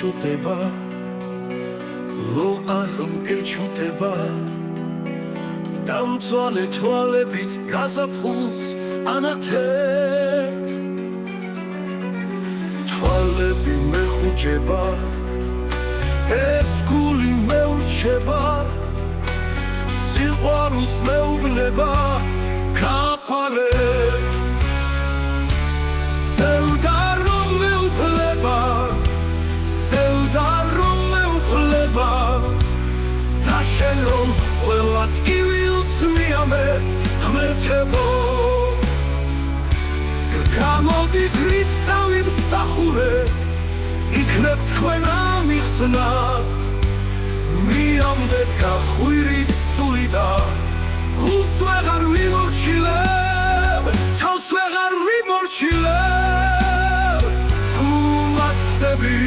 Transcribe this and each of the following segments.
გეჩუტება ლო არ გეჩუტება დამწვალე თვალებით გაზაფხულს ანათებ თვალები მეხუჭება ეს გული მეურჩება სიყვარულს მეუბნება კაფალებ სევდა რომ მეუფლება სევდა რომ მეუფლება და შენ რომ ყველა ტკივილს მიამე ღმერთებო გამოდით რით დავიმსახურე იქნებ თქვენ ამიხსნათ მიამდეთ გახვირის სული და გულს ვეღარ ვიმორჩილებ თავს ვეღარ ვიმორჩილებ უმაცდები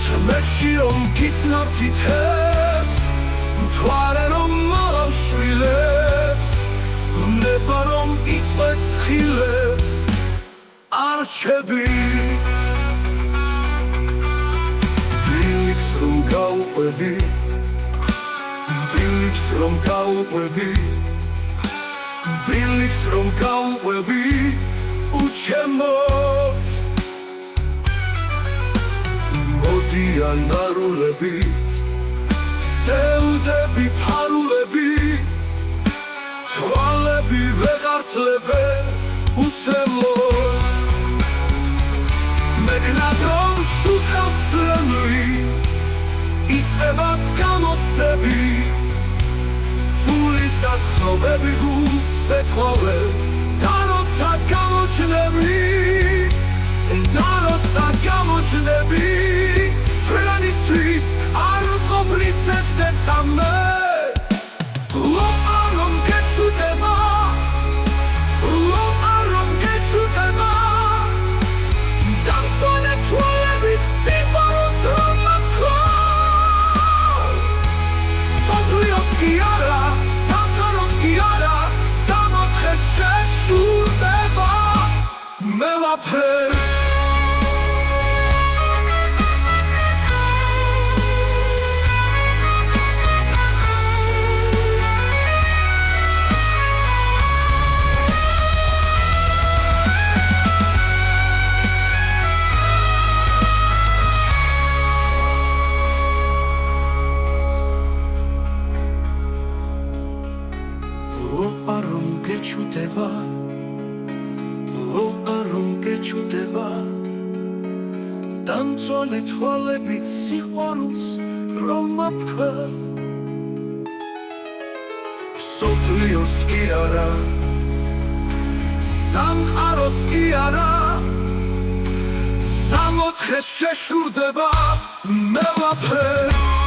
თმებში რომ გიცნობ თითებს მთვარე რომ მოვაშვილებს ნება რომ იწვეთს ხილებს არჩები დილიქს რომ გაუყვები დილიქს რომ გაუყვები დილიქს რომ გაუყვები უჩემოთ მოდიან არულები სევდები ფარულები თვალები ვეღარცლებენ უცემოთ მეკნად რომ შუშავსლემლი იწყება გამოცდები სულის და ცნობები გულს ეთხოვენ და როცა გამოჩნდები და როცა გამოჩნდები ფრენისთვის არ ყოფნის ესეც ამე ლო არომ გეჩუტება ლო არომ გეჩუტება დამწვალე თვალებით სიყვარულს რომ მაქროლ სოფლიოს კი არა სამთანოს კი არა სამოთხე შეშურდება მე ვაფრებ ლო გეჩუტება ლო არომ გეჩუტება დამწვალე თვალებით სიყვარულს რომ მაფრქვევ სოფლიოს კი არა სამყაროს კი არა სამოთხე შეშურდება მე ვაფრებ